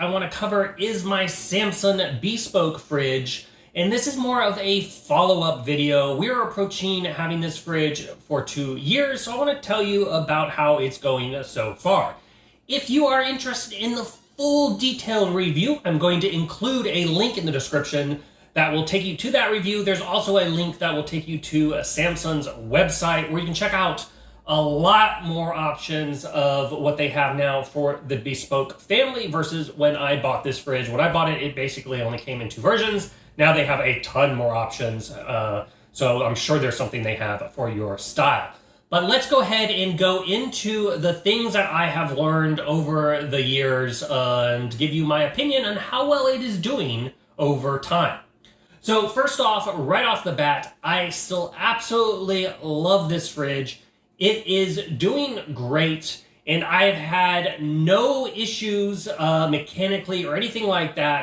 I want to cover is my Samsung BeSpoke fridge. And this is more of a follow-up video. We're approaching having this fridge for 2 years, so I want to tell you about how it's going so far. If you are interested in the full detailed review, I'm going to include a link in the description that will take you to that review. There's also a link that will take you to Samsung's website where you can check out a lot more options of what they have now for the BeSpoke family versus when I bought this fridge. When I bought it, it basically only came in 2 versions. Now they have a ton more options, so I'm sure there's something they have for your style. But let's go ahead and go into the things that I have learned over the years and give you my opinion on how well it is doing over time. So first off, right off the bat, I still absolutely love this fridge. It is doing great, and I've had no issues mechanically or anything like that